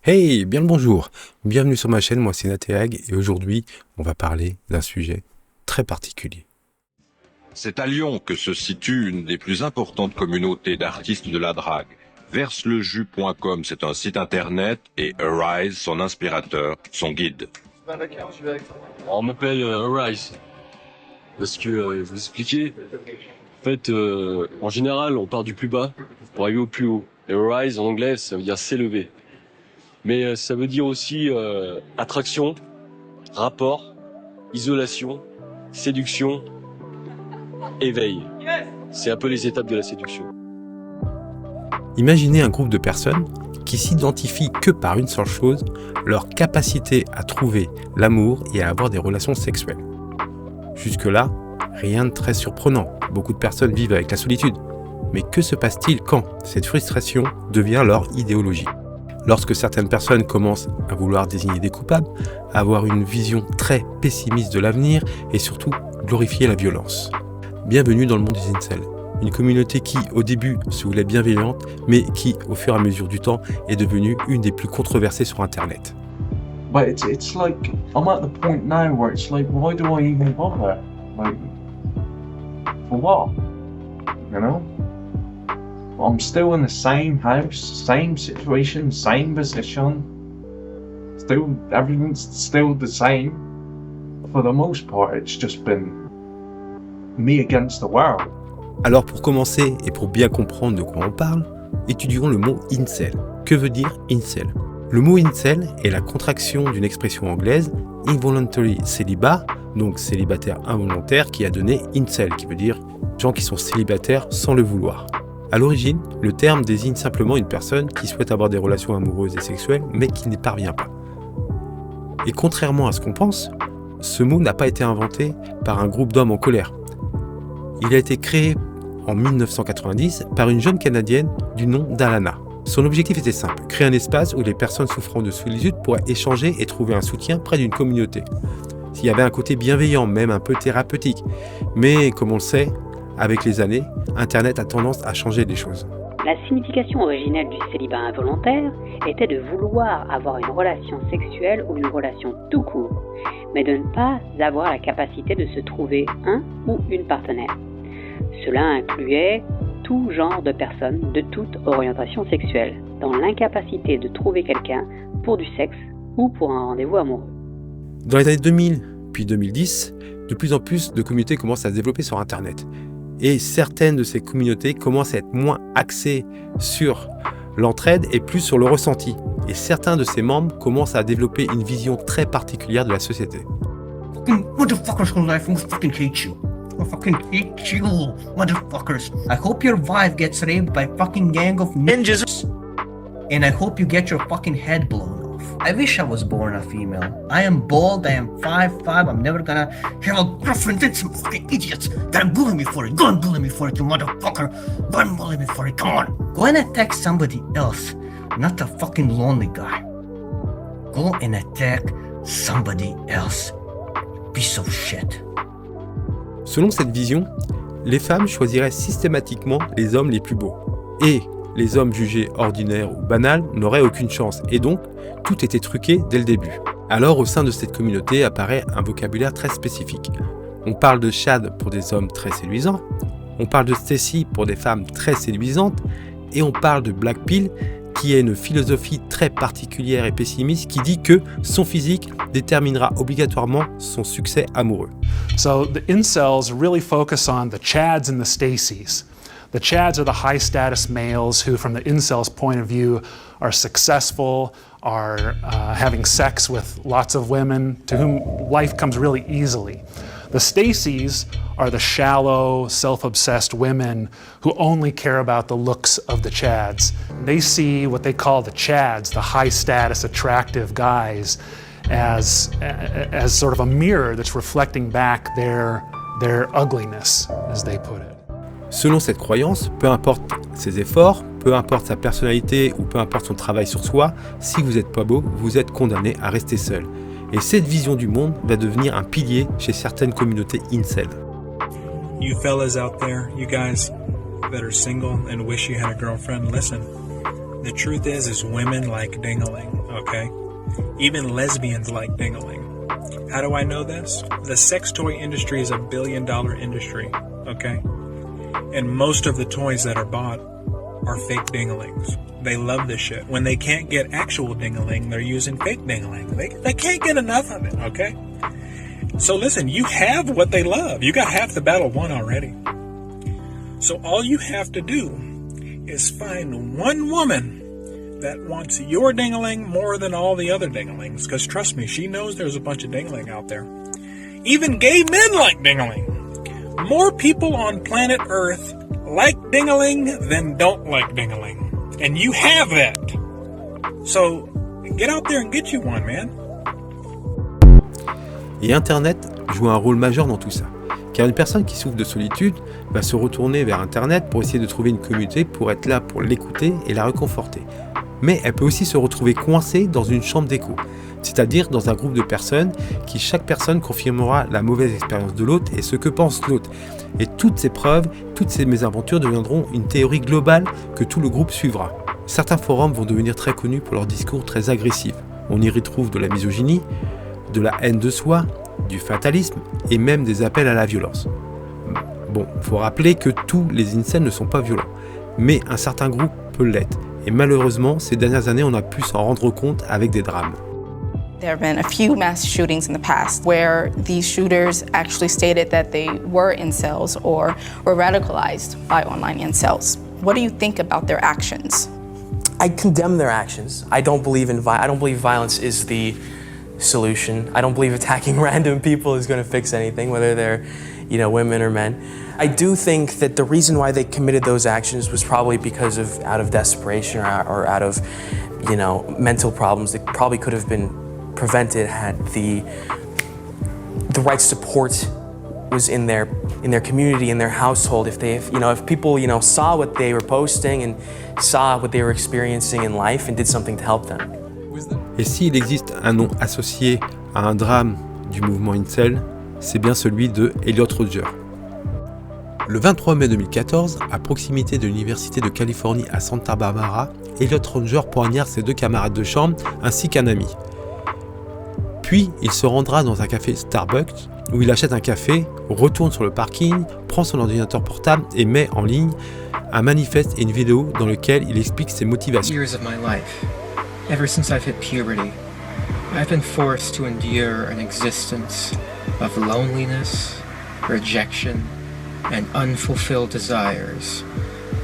Hey, bien le bonjour, bienvenue sur ma chaîne, moi c'est Nateag et aujourd'hui on va parler d'un sujet très particulier. C'est à Lyon que se situe une des plus importantes communautés d'artistes de la drague. Verseleju.com, c'est un site internet, et Arise, son inspirateur, son guide. On m'appelle Arise, parce que, je vais vous expliquer, en fait, en général, on part du plus bas pour arriver au plus haut. Et Arise, en anglais, ça veut dire s'élever. Mais ça veut dire aussi attraction, rapport, isolation, séduction, éveil. C'est un peu les étapes de la séduction. Imaginez un groupe de personnes qui s'identifient que par une seule chose, leur capacité à trouver l'amour et à avoir des relations sexuelles. Jusque-là, rien de très surprenant, beaucoup de personnes vivent avec la solitude. Mais que se passe-t-il quand cette frustration devient leur idéologie ? Lorsque certaines personnes commencent à vouloir désigner des coupables, à avoir une vision très pessimiste de l'avenir et surtout glorifier la violence. Bienvenue dans le monde des incels, une communauté qui au début se voulait bienveillante, mais qui au fur et à mesure du temps est devenue une des plus controversées sur internet. But it's like, I'm at the point now where it's like, why do I even bother? Like, for what? You know? I'm still in the same house, same situation, same position. Still, everything's still the same. For the most part, it's just been me against the world. Alors pour commencer et pour bien comprendre de quoi on parle, étudions le mot incel. Que veut dire incel ? Le mot incel est la contraction d'une expression anglaise involuntary celibate, donc célibataire involontaire, qui a donné incel, qui veut dire gens qui sont célibataires sans le vouloir. À l'origine, le terme désigne simplement une personne qui souhaite avoir des relations amoureuses et sexuelles, mais qui n'y parvient pas. Et contrairement à ce qu'on pense, ce mot n'a pas été inventé par un groupe d'hommes en colère. Il a été créé en 1990 par une jeune Canadienne du nom d'Alana. Son objectif était simple, créer un espace où les personnes souffrant de solitude pourraient échanger et trouver un soutien près d'une communauté. Il y avait un côté bienveillant, même un peu thérapeutique. Mais comme on le sait, avec les années, Internet a tendance à changer les choses. La signification originelle du célibat involontaire était de vouloir avoir une relation sexuelle ou une relation tout court, mais de ne pas avoir la capacité de se trouver un ou une partenaire. Cela incluait tout genre de personnes de toute orientation sexuelle, dans l'incapacité de trouver quelqu'un pour du sexe ou pour un rendez-vous amoureux. Dans les années 2000 puis 2010, de plus en plus de communautés commencent à se développer sur Internet. Et certaines de ces communautés commencent à être moins axées sur l'entraide et plus sur le ressenti. Et certains de ces membres commencent à développer une vision très particulière de la société. Fucking motherfuckers whole life will fucking hate you. I fucking hate you, motherfuckers. I hope your wife gets raped by a fucking gang of ninjas. And I hope you get your fucking head blown off. I wish I was born a female. I am bald, I am 5'5", I'm never gonna have a girlfriend and some fucking idiots that bully me for it. Go and bully me for it, you motherfucker. Go and bully me for it, come on. Go and attack somebody else, not a fucking lonely guy. Go and attack somebody else. Piece of shit. Selon cette vision, les femmes choisiraient systématiquement les hommes les plus beaux. Et les hommes jugés ordinaires ou banals n'auraient aucune chance. Et donc, tout était truqué dès le début. Alors, au sein de cette communauté apparaît un vocabulaire très spécifique. On parle de Chad pour des hommes très séduisants, on parle de Stacy pour des femmes très séduisantes, et on parle de Black Pill, qui est une philosophie très particulière et pessimiste qui dit que son physique déterminera obligatoirement son succès amoureux. So the incels really focus on the Chads and the Stacys. The Chads are the high status males who, from the incels' point of view, are successful, are having sex with lots of women, to whom life comes really easily. The Stacys are the shallow, self-obsessed women who only care about the looks of the Chads. They see what they call the Chads, the high-status, attractive guys, as sort of a mirror that's reflecting back their ugliness, as they put it. Selon cette croyance, peu importe ses efforts, peu importe sa personnalité ou peu importe son travail sur soi, si vous n'êtes pas beau, vous êtes condamné à rester seul. Et cette vision du monde va devenir un pilier chez certaines communautés incel. You fellas out there, you guys that are single and wish you had a girlfriend, listen. The truth is women like ding-a-ling, okay? Even lesbians like ding-a-ling. How do I know this? The sex toy industry is $1 billion industry, okay? And most of the toys that are bought are fake ding-a-lings. They love this shit. When they can't get actual ding-a-ling, they're using fake ding-a-ling. They can't get enough of it, okay? So listen, you have what they love. You got half the battle won already. So all you have to do is find one woman that wants your ding-a-ling more than all the other ding-a-lings. Because trust me, she knows there's a bunch of ding-a-ling out there. Even gay men like ding-a-ling. More people on planet Earth like ding-a-ling than don't like ding-a-ling. And you have that. So get out there and get you one, man. Et Internet joue un rôle majeur dans tout ça. Car une personne qui souffre de solitude va se retourner vers Internet pour essayer de trouver une communauté pour être là pour l'écouter et la réconforter. Mais elle peut aussi se retrouver coincée dans une chambre d'écho, c'est-à-dire dans un groupe de personnes qui chaque personne confirmera la mauvaise expérience de l'autre et ce que pense l'autre. Et toutes ces preuves, toutes ces mésaventures deviendront une théorie globale que tout le groupe suivra. Certains forums vont devenir très connus pour leurs discours très agressifs. On y retrouve de la misogynie, de la haine de soi, du fatalisme et même des appels à la violence. Bon, il faut rappeler que tous les incels ne sont pas violents, mais un certain groupe peut l'être. Et malheureusement, ces dernières années, on a pu s'en rendre compte avec des drames. There have been a few mass shootings in the past where these shooters actually stated that they were incels or were radicalized by online incels. What do you think about their actions? I condemn their actions. I don't believe violence is the solution. I don't believe attacking random people is going to fix anything, whether they're, women or men. I do think that the reason why they committed those actions was probably because of out of desperation or out of, mental problems that probably could have been prevented had the right support was in their community, in their household. If people, saw what they were posting and saw what they were experiencing in life and did something to help them. Et s'il existe un nom associé à un drame du mouvement incel, c'est bien celui de Elliot Rodger. Le 23 mai 2014, à proximité de l'Université de Californie à Santa Barbara, Elliot Rodger poignarde ses 2 camarades de chambre ainsi qu'un ami. Puis, il se rendra dans un café Starbucks où il achète un café, retourne sur le parking, prend son ordinateur portable et met en ligne un manifeste et une vidéo dans lequel il explique ses motivations. Years of my life, ever since I've hit puberty, I've been forced to endure an existence of loneliness, rejection, and unfulfilled desires,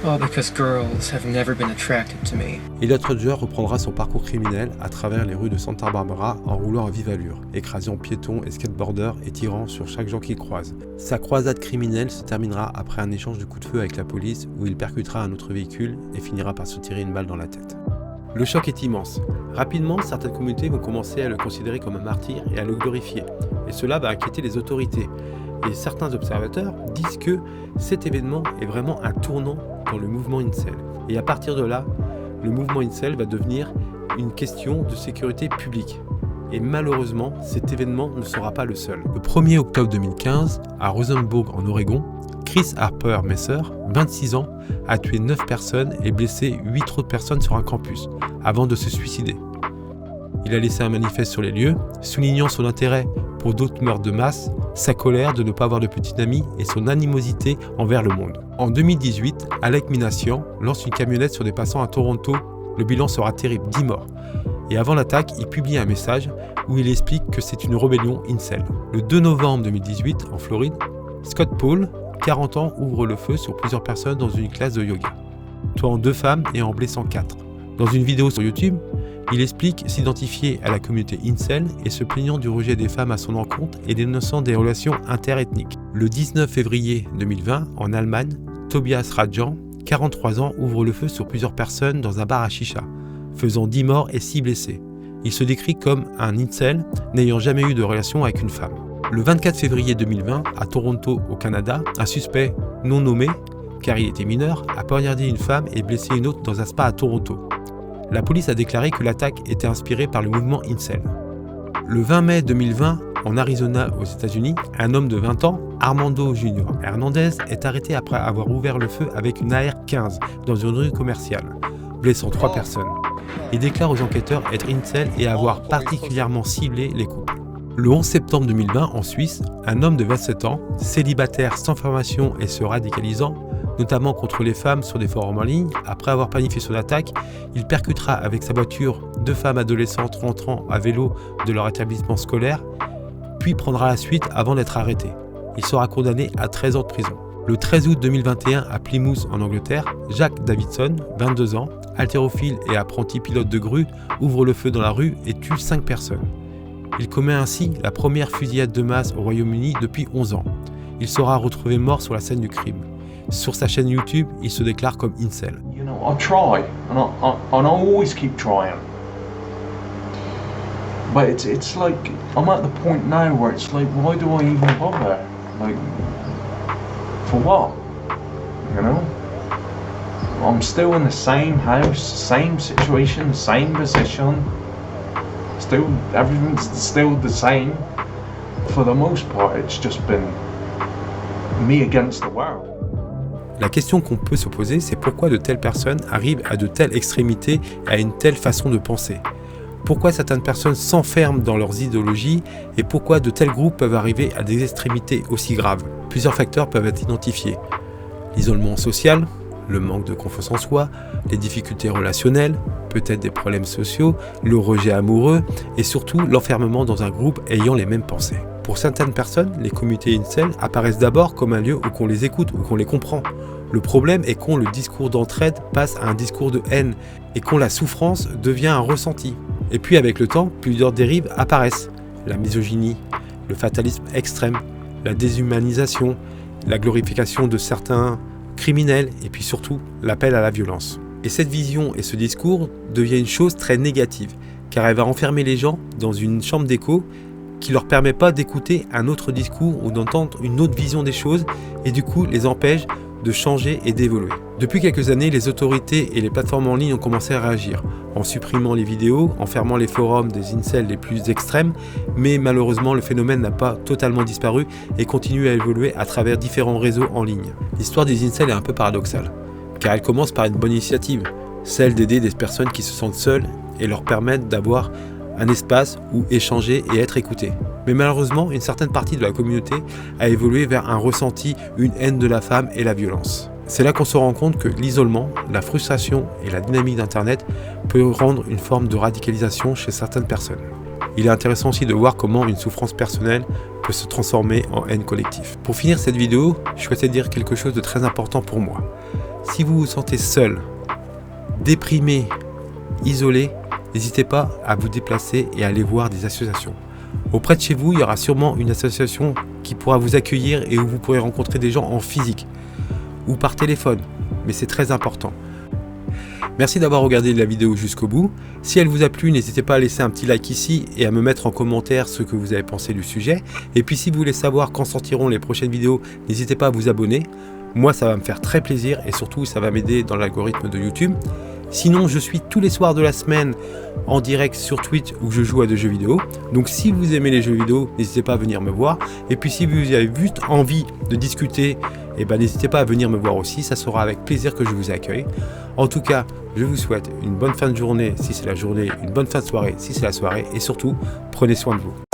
all because girls have never been attracted to me. Elliot Rodger reprendra son parcours criminel à travers les rues de Santa Barbara en roulant à vive allure, écrasant piétons et skateboarders et tirant sur chaque gens qu'il croise. Sa croisade criminelle se terminera après un échange de coups de feu avec la police où il percutera un autre véhicule et finira par se tirer une balle dans la tête. Le choc est immense. Rapidement, certaines communautés vont commencer à le considérer comme un martyr et à le glorifier. Et cela va inquiéter les autorités. Et certains observateurs disent que cet événement est vraiment un tournant dans le mouvement incel. Et à partir de là, le mouvement incel va devenir une question de sécurité publique. Et malheureusement, cet événement ne sera pas le seul. Le 1er octobre 2015, à Rosenborg en Oregon, Chris Harper Messer, 26 ans, a tué 9 personnes et blessé 8 autres personnes sur un campus, avant de se suicider. Il a laissé un manifeste sur les lieux, soulignant son intérêt pour d'autres meurtres de masse, sa colère de ne pas avoir de petit ami et son animosité envers le monde. En 2018, Alec Minassian lance une camionnette sur des passants à Toronto. Le bilan sera terrible, 10 morts. Et avant l'attaque, il publie un message où il explique que c'est une rébellion incel. Le 2 novembre 2018, en Floride, Scott Paul, 40 ans, ouvre le feu sur plusieurs personnes dans une classe de yoga, tuant 2 femmes et en blessant 4. Dans une vidéo sur YouTube, il explique s'identifier à la communauté incel et se plaignant du rejet des femmes à son encontre et dénonçant des relations interethniques. Le 19 février 2020, en Allemagne, Tobias Radjan, 43 ans, ouvre le feu sur plusieurs personnes dans un bar à chicha, faisant 10 morts et 6 blessés. Il se décrit comme un incel n'ayant jamais eu de relation avec une femme. Le 24 février 2020, à Toronto, au Canada, un suspect non nommé, car il était mineur, a poignardé une femme et blessé une autre dans un spa à Toronto. La police a déclaré que l'attaque était inspirée par le mouvement incel. Le 20 mai 2020, en Arizona, aux États-Unis, un homme de 20 ans, Armando Junior Hernandez, est arrêté après avoir ouvert le feu avec une AR-15 dans une rue commerciale. blessant 3 personnes. Il déclare aux enquêteurs être incel et avoir particulièrement ciblé les couples. Le 11 septembre 2020, en Suisse, un homme de 27 ans, célibataire sans formation et se radicalisant, notamment contre les femmes sur des forums en ligne, après avoir planifié son attaque, il percutera avec sa voiture 2 femmes adolescentes rentrant à vélo de leur établissement scolaire, puis prendra la suite avant d'être arrêté. Il sera condamné à 13 ans de prison. Le 13 août 2021, à Plymouth, en Angleterre, Jack Davidson, 22 ans, haltérophile et apprenti pilote de grue, ouvre le feu dans la rue et tue 5 personnes. Il commet ainsi la première fusillade de masse au Royaume-Uni depuis 11 ans. Il sera retrouvé mort sur la scène du crime. Sur sa chaîne YouTube, il se déclare comme incel. You know, I try, and I always keep trying. But it's like, I'm at the point now where it's like, why do I even bother? Like, for what? You know? I'm still in the same house, same situation, the same position. Still, everything's still the same. For the most part, it's just been me against the world. La question qu'on peut se poser, c'est pourquoi de telles personnes arrivent à de telles extrémités et à une telle façon de penser. Pourquoi certaines personnes s'enferment dans leurs idéologies et pourquoi de tels groupes peuvent arriver à des extrémités aussi graves. Plusieurs facteurs peuvent être identifiés. L'isolement social, le manque de confiance en soi, les difficultés relationnelles, peut-être des problèmes sociaux, le rejet amoureux et surtout l'enfermement dans un groupe ayant les mêmes pensées. Pour certaines personnes, les communautés incel apparaissent d'abord comme un lieu où qu'on les écoute, où qu'on les comprend. Le problème est quand le discours d'entraide passe à un discours de haine et quand la souffrance devient un ressenti. Et puis avec le temps, plusieurs dérives apparaissent. La misogynie, le fatalisme extrême, la déshumanisation, la glorification de certains criminels et puis surtout l'appel à la violence. Et cette vision et ce discours devient une chose très négative car elle va enfermer les gens dans une chambre d'écho qui ne leur permet pas d'écouter un autre discours ou d'entendre une autre vision des choses et du coup les empêche de changer et d'évoluer. Depuis quelques années, les autorités et les plateformes en ligne ont commencé à réagir, en supprimant les vidéos, en fermant les forums des incels les plus extrêmes, mais malheureusement le phénomène n'a pas totalement disparu et continue à évoluer à travers différents réseaux en ligne. L'histoire des incels est un peu paradoxale, car elle commence par une bonne initiative, celle d'aider des personnes qui se sentent seules et leur permettre d'avoir un espace où échanger et être écouté. Mais malheureusement, une certaine partie de la communauté a évolué vers un ressenti, une haine de la femme et la violence. C'est là qu'on se rend compte que l'isolement, la frustration et la dynamique d'Internet peut rendre une forme de radicalisation chez certaines personnes. Il est intéressant aussi de voir comment une souffrance personnelle peut se transformer en haine collective. Pour finir cette vidéo, je souhaitais dire quelque chose de très important pour moi. Si vous vous sentez seul, déprimé, isolé, n'hésitez pas à vous déplacer et à aller voir des associations. Auprès de chez vous, il y aura sûrement une association qui pourra vous accueillir et où vous pourrez rencontrer des gens en physique ou par téléphone, mais c'est très important. Merci d'avoir regardé la vidéo jusqu'au bout. Si elle vous a plu, n'hésitez pas à laisser un petit like ici et à me mettre en commentaire ce que vous avez pensé du sujet. Et puis si vous voulez savoir quand sortiront les prochaines vidéos, n'hésitez pas à vous abonner. Moi, ça va me faire très plaisir et surtout, ça va m'aider dans l'algorithme de YouTube. Sinon, je suis tous les soirs de la semaine en direct sur Twitch où je joue à des jeux vidéo. Donc si vous aimez les jeux vidéo, n'hésitez pas à venir me voir. Et puis si vous avez juste envie de discuter, n'hésitez pas à venir me voir aussi. Ça sera avec plaisir que je vous accueille. En tout cas, je vous souhaite une bonne fin de journée si c'est la journée, une bonne fin de soirée si c'est la soirée. Et surtout, prenez soin de vous.